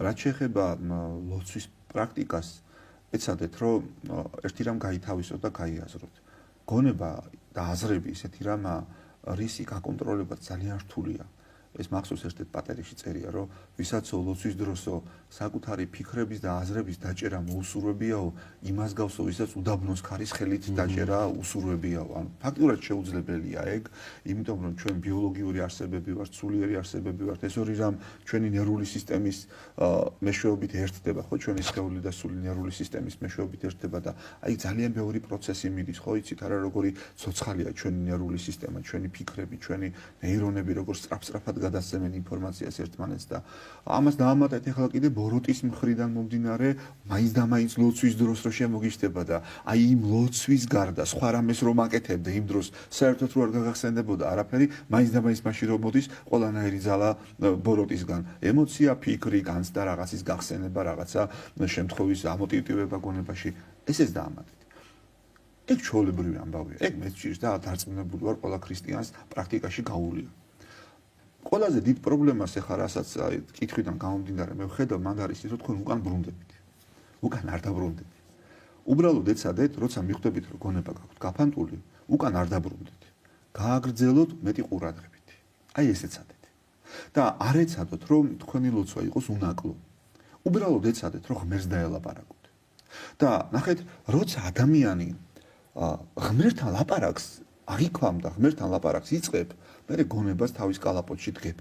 რაც შეეხება ლოცვის პრაქტიკას, ეცადეთ, რომ ერთი რამ გაითავისოთ და გაიაზროთ. გონება და აზრები ისეთი რამ რისი გაკონტროლება ძალიან რთულია. ეს მახსოვს ერთ-ერთ პატერში წერია, რომ ვისაც ლოცვის დროსო საკუთარი ფიქრების და აზრების დაჭერა მოუსურვებიაო, იმას გავსო, ვისაც უდაბნოს ქარის ხელით დაჭერა უსურვებიაო. ანუ ფაქტურად შეუძლებელია ეგ, იმიტომ რომ ჩვენ ბიოლოგიური არსებები ვართ, სულიერი არსებები ვართ. ეს ორი რამ ჩვენი ნერვული სისტემის მეშვეობით ერთდება, ხო, ჩვენი სხეული და სული ნერვული სისტემის მეშვეობით ერთდება და აი ძალიან ბევრი პროცესი მიდის, ხო, იცით არა როგორი ცოცხალია ჩვენი ნერვული სისტემა, ჩვენი ფიქრები, ჩვენი ნეირონები როგორ სწრაფ-სწრაფად გადასცემენ ინფორმაციას ერთმანეთს და ამას დაამატეთ ახლა კიდე ბოროტის მხრიდან მომდინარე მაინც და მაინც ლოცვის დროს რო შემოგიშტება და აი იმ ლოცვის გარდა სხვა რამეს რომ აკეთებდე იმ დროს საერთოდ რო არ გაგახსენდებოდა არაფერი მაინც და მაინც მაშინ რომ მოდის ყველანაირი ძალა ბოროტისგან ემოცია ფიქრი განცდა რაღაცის გახსენება რაღაცა შემთხვევის ამოტივტივება გონებაში ეს დაამატეთ ეგ ჩვეულებრივი ამბავია ეგ მეც ჭირს და დარწმუნებული ვარ ყველა ქრისტიანს პრაქტიკაში გაუვლია ყველაზე დიდ პრობლემას ეხლა რასაც კითხვიდან გამომდინარე მე ვხედავ მაგ არის ის რომ თქვენ უკან ბრუნდებით. უკან არ დაბრუნდებით. უბრალოდ ეცადეთ, როცა მიხვდებით რომ გონება გაქვთ გაფანტული, უკან არ დაბრუნდეთ. გააგრძელოთ მეტი ყურადღებით. აი ეს ეცადეთ. და არ ეცადოთ რომ თქვენი ლოცვა იყოს უნაკლო. უბრალოდ ეცადეთ რომ ღმერთს დაელაპარაკოთ. და ნახეთ, როცა ადამიანი ღმერთთან ლაპარაკს აღიქვამ და ღმერთთან ლაპარაკს იწყებ მე გონებას თავის კალაპოტში დგებ.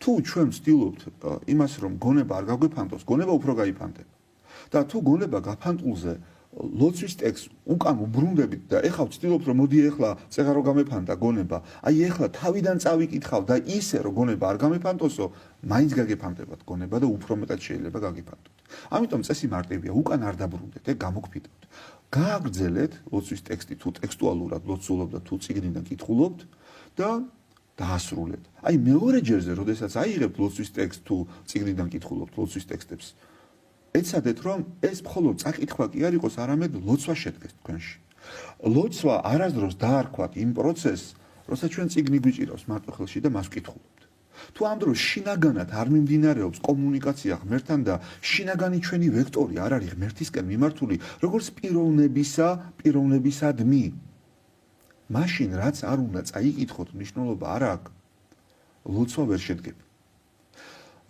თუ ჩვენ ვცდილობთ იმას რომ გონება არ გაგვიფანტოს, გონება უფრო გაიფანტება. და თუ გონება გაფანტულზე ლოცვის ტექსტს უკან უბრუნდებით და ეხლა ვცდილობთ რომ მოდი ეხლა წეღა რო გამეფანტა გონება, აი ეხლა თავიდან წავიკითხავ და ისე რომ გონება არ გამეფანტოსო, მაინც გაგეფანტებათ გონება და უფრო მეტად შეიძლება გაგიფანტოთ. ამიტომ წესი მარტივია, უკან არ დაბრუნდეთ, ეგ გამოგფიტოთ. გააგრძელეთ ლოცვის ტექსტი თუ ტექსტუალურად ლოცულობთ და თუ წიგნიდან კითხულობთ და დაასრულეთ. აი მეორე ჯერზე, როდესაც აიღებთ ლოცვის ტექსტს თუ წიგნიდან კითხულობთ ლოცვის ტექსტებს, ეცადეთ რომ ეს მხოლოდ წაკითხვა კი არ იყოს, არამედ ლოცვა შედგეს თქვენში. ლოცვა არასდროს დაარქვათ იმ პროცესს, როცა ჩვენ წიგნი გვიჭირავს მარტო ხელში და მას ვკითხულობთ. თუ ამ დროს შინაგანად არ მიმდინარეობს კომუნიკაცია ღმერთთან და შინაგანი ჩვენი ვექტორი არ არის ღმერთისკენ მიმართული, როგორც პიროვნებისადმი, მაშინ რაც არ უნდა წაიკითხოთ, მნიშვნელობა არ აქვს. ლოცვა ვერ შედგება.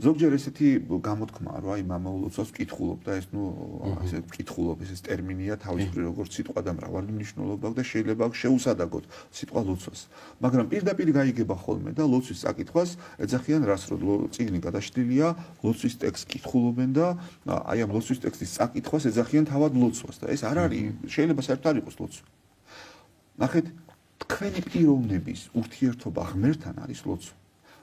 ზოგჯერ ესეთი გამოთქმაა, რომ აი მამაო ლოცვას ვკითხულობ და ეს ასე ვკითხულობ, ეს ტერმინია თავისუფლად როგორც სიტყვა და მრავალი მნიშვნელობა აქვს და შეიძლება შეუსადაგოთ სიტყვა ლოცვას. მაგრამ პირდაპირ გაიგება ხოლმე და ლოცვის საკითხვას ეძახიან რას რომ წიგნი გადაშლილია, ლოცვის ტექსტს კითხულობენ და აი ამ ლოცვის ტექსტის საკითხვას ეძახიან თავად ლოცვას და ეს არ არის, შეიძლება საერთოდ არ იყოს ლოცვა. ნახეთ, თქვენი პიროვნების ურთიერთობა ღმერთთან არის ლოცვა.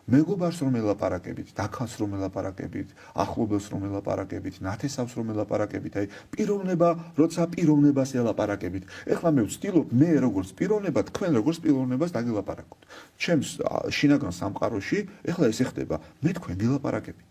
მეგობარს რომ ელაპარაკებით, დაქალს რომ ელაპარაკებით, ახლობელს რომ ელაპარაკებით, ნათესავს რომ ელაპარაკებით, აი პიროვნება, როცა პიროვნებას ელაპარაკებით. ეხლა მე ვცდილობ, მე როგორც პიროვნება, თქვენ როგორც პიროვნებას დაგელაპარაკოთ. ჩემს შინაგან სამყაროში, ეხლა ესე ხდება, მე თქვენ გელაპარაკებით.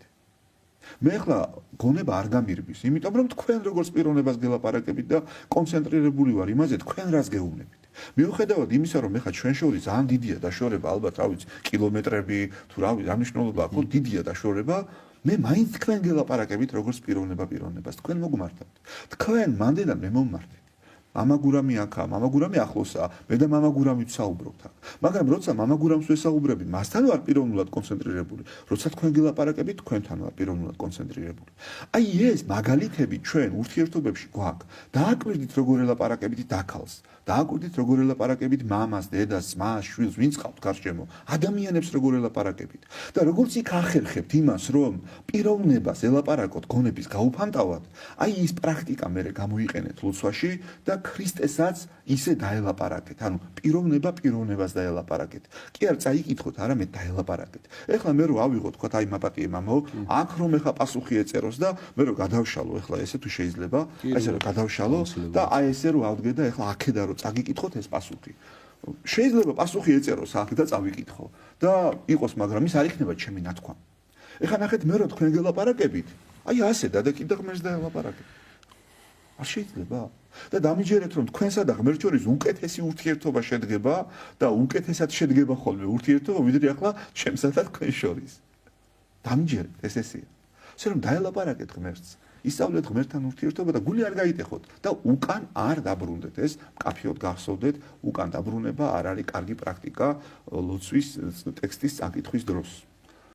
მე ეხლა გონება არ გამირბის, იმიტომ რომ თქვენ როგორც პიროვნებას გელაპარაკებით და კონცენტრირებული ვარ იმაზე, თქვენ რას გეუბნებით. მიუხედავად იმისა, რომ ეხლა ჩვენ შორის ძალიან დიდია დაშორება, ალბათ რა ვიცი, კილომეტრები თუ რა ვიცი, არ მნიშვნელობა აქვს, დიდია დაშორება, მე მაინც თქვენ გელაპარაკებით როგორც პიროვნებას, თქვენ მოგმართავთ. თქვენ მანდედან მე მომმართეთ. მამაგურამი აქა, მამაგურამი ახლოსაა, მე და მამაგურამი ვსაუბრობთ აქ. მაგრამ როცა მამაგურამს ვესაუბრები, მასთან ვარ პიროვნულად კონცენტრირებული, როცა თქვენ გელაპარაკებით, თქვენთან ვარ პიროვნულად კონცენტრირებული. აი ეს მაგალითები ჩვენ ურთიერთობებში გვაქვს. დააკვირდით როგორ ელაპარაკებით დაქალს. დააკვირდით როგორ ელაპარაკებით მამას, დედას, ძმას, შვილს, ვინც ყავთ გარშემო, ადამიანებს როგორ ელაპარაკებით. და როგორც იქ ახერხებთ იმას, რომ პიროვნებას ელაპარაკოთ გონების გაუფანტავად, აი ის პრაქტიკა მე გამოიყენეთ ლოცვაში და ქრისტესაც ისე დაელაპარაკეთ. ანუ პიროვნებას დაელაპარაკეთ. კი არ წაიკითხოთ, არამედ დაელაპარაკეთ. ეხლა მე რო ავიღო თქვა აი მაპატიე მამაო, აქ რომ ეხლა პასუხი ეწეროს და მე რო გადავშალო ეხლა ესე თუ შეიძლება, ესე რომ გადავშალო და აი ესე რო ავდგე და ეხლა აქედა რო წაგიკითხოთ ეს პასუხი. შეიძლება პასუხი ეწეროს აქ და წავიკითხო და იყოს, მაგრამ ის არ იქნება ჩემი ნათქვა. ეხლა ნახეთ მე რო თქვენ გელაპარაკებით, აი ასე და კიდე ღმერთს დაელაპარაკეთ. არ შეიძლება? და დამიჯერეთ რომ თქვენსა და ღმერთს შორის უკეთესი ურთიერთობა შედგება და უკეთესად შედგება ხოლმე ურთიერთობა ვიდრე ახლა ჩემსა და თქვენ შორის. დამიჯერეთ, ეს ესეა. ისე რომ დაელაპარაკეთ ღმერთს, ისწავლეთ ღმერთთან ურთიერთობა და გული არ გაიტეხოთ და უკან არ დაბრუნდეთ. ეს მკაფიოდ გახსოვდეთ, უკან დაბრუნება არ არის კარგი პრაქტიკა ლოცვის ტექსტის წაკითხვის დროს.